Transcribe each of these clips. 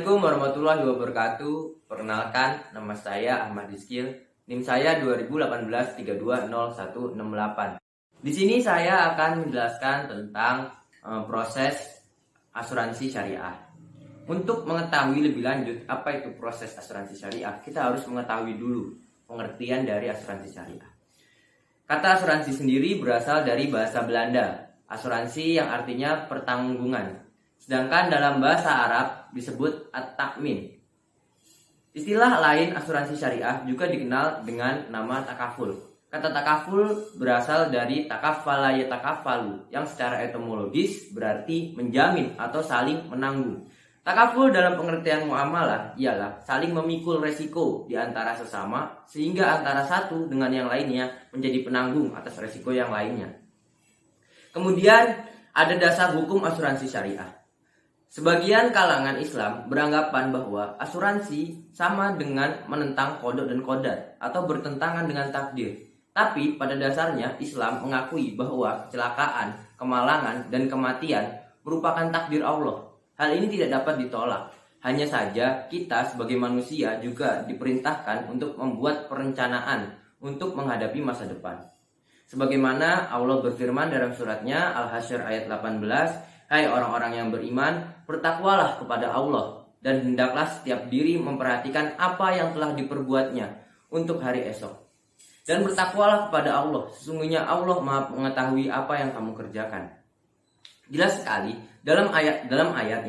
Assalamualaikum warahmatullahi wabarakatuh. Perkenalkan, nama saya Ahmad Rizkil. NIM saya 2018-320168. Di sini saya akan menjelaskan tentang proses asuransi syariah. Untuk mengetahui lebih lanjut apa itu proses asuransi syariah, kita harus mengetahui dulu pengertian dari asuransi syariah. Kata asuransi sendiri berasal dari bahasa Belanda, asuransi yang artinya pertanggungan. Sedangkan dalam bahasa Arab disebut at-ta'min. Istilah lain asuransi syariah juga dikenal dengan nama takaful. Kata takaful berasal dari takafala yatakafalu, yang secara etimologis berarti menjamin atau saling menanggung. Takaful dalam pengertian muamalah ialah saling memikul resiko di antara sesama, sehingga antara satu dengan yang lainnya menjadi penanggung atas resiko yang lainnya. Kemudian ada dasar hukum asuransi syariah. Sebagian kalangan Islam beranggapan bahwa asuransi sama dengan menentang kodok dan kodat atau bertentangan dengan takdir. Tapi pada dasarnya Islam mengakui bahwa kecelakaan, kemalangan, dan kematian merupakan takdir Allah. Hal ini tidak dapat ditolak. Hanya saja kita sebagai manusia juga diperintahkan untuk membuat perencanaan untuk menghadapi masa depan. Sebagaimana Allah berfirman dalam suratnya Al-Hasyr ayat 18, "Hai orang-orang yang beriman, bertakwalah kepada Allah, dan hendaklah setiap diri memperhatikan apa yang telah diperbuatnya untuk hari esok. Dan bertakwalah kepada Allah, sesungguhnya Allah Maha mengetahui apa yang kamu kerjakan." Jelas sekali dalam ayat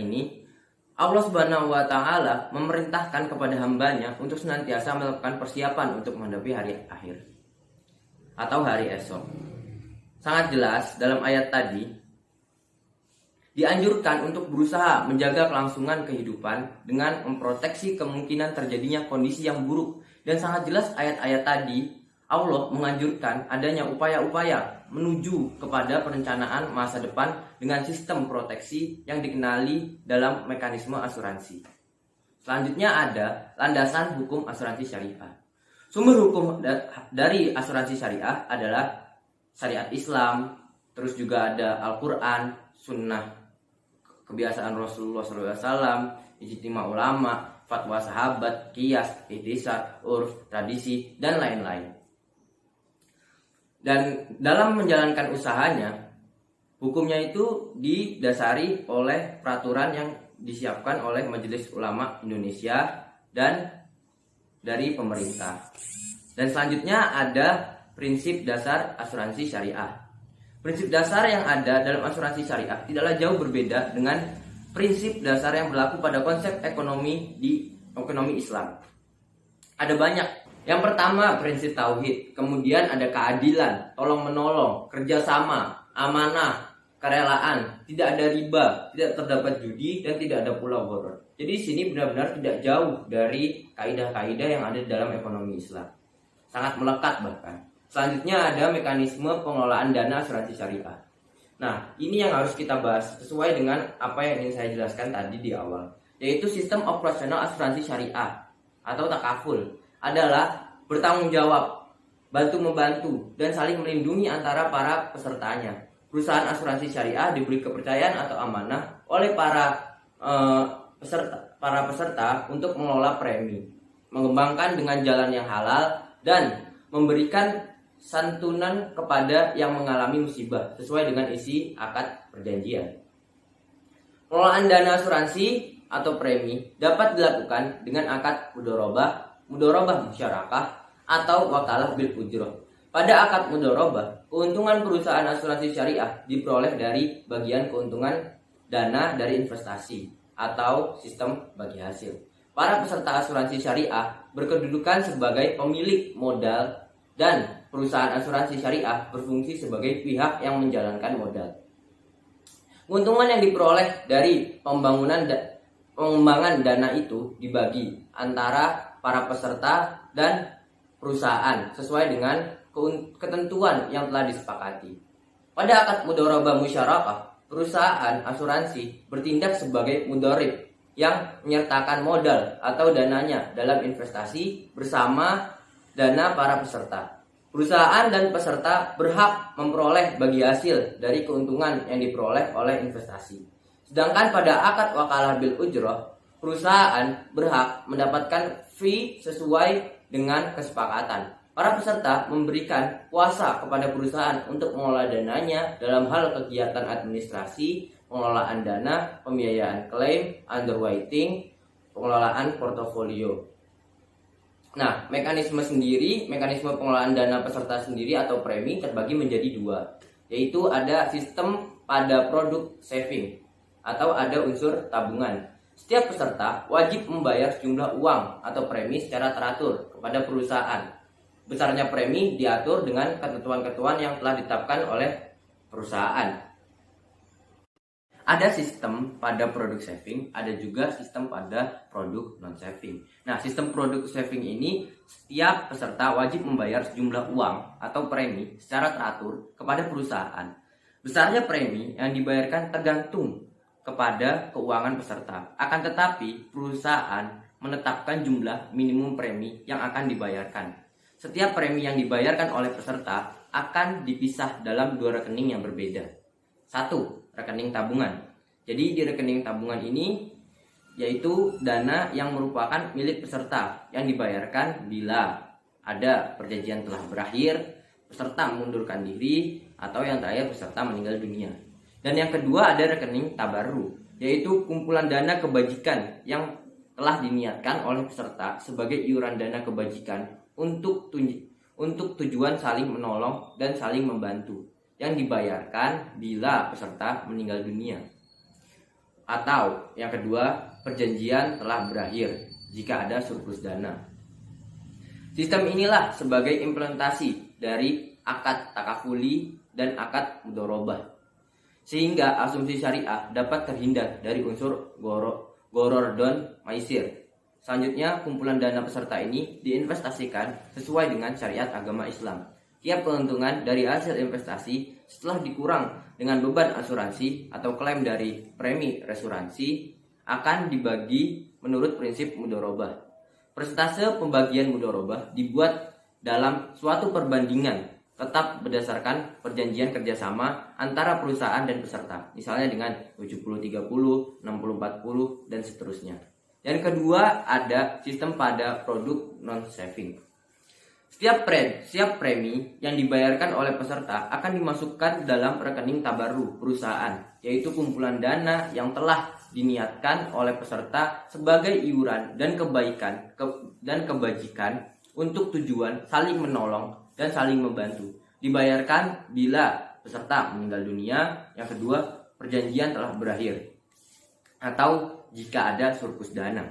ini Allah Subhanahu wa taala memerintahkan kepada hambanya untuk senantiasa melakukan persiapan untuk menghadapi hari akhir atau hari esok. Sangat jelas dalam ayat tadi dianjurkan untuk berusaha menjaga kelangsungan kehidupan dengan memproteksi kemungkinan terjadinya kondisi yang buruk. Dan sangat jelas ayat-ayat tadi Allah menganjurkan adanya upaya-upaya menuju kepada perencanaan masa depan dengan sistem proteksi yang dikenali dalam mekanisme asuransi. Selanjutnya ada landasan hukum asuransi syariah. Sumber hukum dari asuransi syariah adalah syariat Islam, terus juga ada Al-Quran, sunnah kebiasaan Rasulullah SAW, ijtima ulama, fatwa sahabat, qiyas, ihtisab, urf, tradisi, dan lain-lain. Dan dalam menjalankan usahanya, hukumnya itu didasari oleh peraturan yang disiapkan oleh Majelis Ulama Indonesia dan dari pemerintah. Dan selanjutnya ada prinsip dasar asuransi syariah. Prinsip dasar yang ada dalam asuransi syariah tidaklah jauh berbeda dengan prinsip dasar yang berlaku pada konsep ekonomi di ekonomi Islam. Ada banyak. Yang pertama prinsip tauhid, kemudian ada keadilan, tolong-menolong, kerjasama, amanah, kerelaan, tidak ada riba, tidak terdapat judi, dan tidak ada pula gharar. Jadi di sini benar-benar tidak jauh dari kaidah-kaidah yang ada dalam ekonomi Islam. Sangat melekat bahkan. Selanjutnya ada mekanisme pengelolaan dana asuransi syariah. Nah, ini yang harus kita bahas sesuai dengan apa yang ingin saya jelaskan tadi di awal, yaitu sistem operasional asuransi syariah atau takaful adalah bertanggung jawab, bantu-membantu, dan saling melindungi antara para pesertanya. Perusahaan asuransi syariah diberi kepercayaan atau amanah oleh para peserta untuk mengelola premi, mengembangkan dengan jalan yang halal, dan memberikan santunan kepada yang mengalami musibah sesuai dengan isi akad perjanjian. Pengelolaan dana asuransi atau premi dapat dilakukan dengan akad mudharabah musyarakah, atau wakalah bil ujrah. Pada akad mudharabah, keuntungan perusahaan asuransi syariah diperoleh dari bagian keuntungan dana dari investasi atau sistem bagi hasil. Para peserta asuransi syariah berkedudukan sebagai pemilik modal, dan perusahaan asuransi syariah berfungsi sebagai pihak yang menjalankan modal. Keuntungan yang diperoleh dari pengembangan dana itu dibagi antara para peserta dan perusahaan sesuai dengan ketentuan yang telah disepakati. Pada akad mudharabah musyarakah, perusahaan asuransi bertindak sebagai mudharib yang menyertakan modal atau dananya dalam investasi bersama dana para peserta. Perusahaan dan peserta berhak memperoleh bagi hasil dari keuntungan yang diperoleh oleh investasi. Sedangkan pada akad wakalah bil ujrah, perusahaan berhak mendapatkan fee sesuai dengan kesepakatan. Para peserta memberikan kuasa kepada perusahaan untuk mengelola dananya dalam hal kegiatan administrasi, pengelolaan dana, pembiayaan klaim, underwriting, pengelolaan portofolio. Nah, mekanisme pengelolaan dana peserta sendiri atau premi terbagi menjadi dua, yaitu ada sistem pada produk saving atau ada unsur tabungan. Setiap peserta wajib membayar sejumlah uang atau premi secara teratur kepada perusahaan. Besarnya premi diatur dengan ketentuan-ketentuan yang telah ditetapkan oleh perusahaan. Ada sistem pada produk saving, ada juga sistem pada produk non-saving. Nah, sistem produk saving ini setiap peserta wajib membayar sejumlah uang atau premi secara teratur kepada perusahaan. Besarnya premi yang dibayarkan tergantung kepada keuangan peserta. Akan tetapi, perusahaan menetapkan jumlah minimum premi yang akan dibayarkan. Setiap premi yang dibayarkan oleh peserta akan dipisah dalam dua rekening yang berbeda. 1. Rekening tabungan. Jadi di rekening tabungan ini yaitu dana yang merupakan milik peserta yang dibayarkan bila ada perjanjian telah berakhir, peserta mengundurkan diri, atau yang terakhir peserta meninggal dunia. Dan yang kedua ada rekening tabarru, yaitu kumpulan dana kebajikan yang telah diniatkan oleh peserta sebagai iuran dana kebajikan untuk tujuan saling menolong dan saling membantu, yang dibayarkan bila peserta meninggal dunia. Atau yang kedua, perjanjian telah berakhir jika ada surplus dana. Sistem inilah sebagai implementasi dari akad takafuli dan akad mudharabah, sehingga asumsi syariah dapat terhindar dari unsur gharar dan maisir. Selanjutnya, kumpulan dana peserta ini diinvestasikan sesuai dengan syariat agama Islam. Tiap keuntungan dari hasil investasi setelah dikurang dengan beban asuransi atau klaim dari premi resuransi akan dibagi menurut prinsip mudharabah. Persentase pembagian mudharabah dibuat dalam suatu perbandingan tetap berdasarkan perjanjian kerjasama antara perusahaan dan peserta, misalnya dengan 70-30, 60-40, dan seterusnya. Yang kedua ada sistem pada produk non-saving. Setiap premi yang dibayarkan oleh peserta akan dimasukkan dalam rekening tabarru perusahaan, yaitu kumpulan dana yang telah diniatkan oleh peserta sebagai iuran dan kebajikan untuk tujuan saling menolong dan saling membantu. Dibayarkan bila peserta meninggal dunia, yang kedua perjanjian telah berakhir, atau jika ada surplus dana.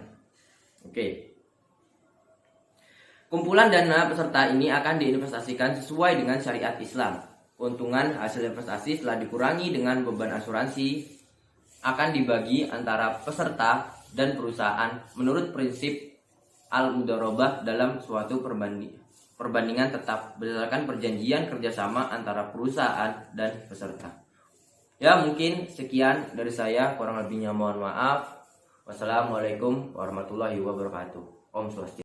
Oke. Kumpulan dana peserta ini akan diinvestasikan sesuai dengan syariat Islam. Keuntungan hasil investasi setelah dikurangi dengan beban asuransi akan dibagi antara peserta dan perusahaan menurut prinsip al-mudharabah dalam suatu perbandingan tetap berdasarkan perjanjian kerjasama antara perusahaan dan peserta. Ya, mungkin sekian dari saya, kurang lebihnya mohon maaf. Wassalamualaikum warahmatullahi wabarakatuh. Om Swastiastu.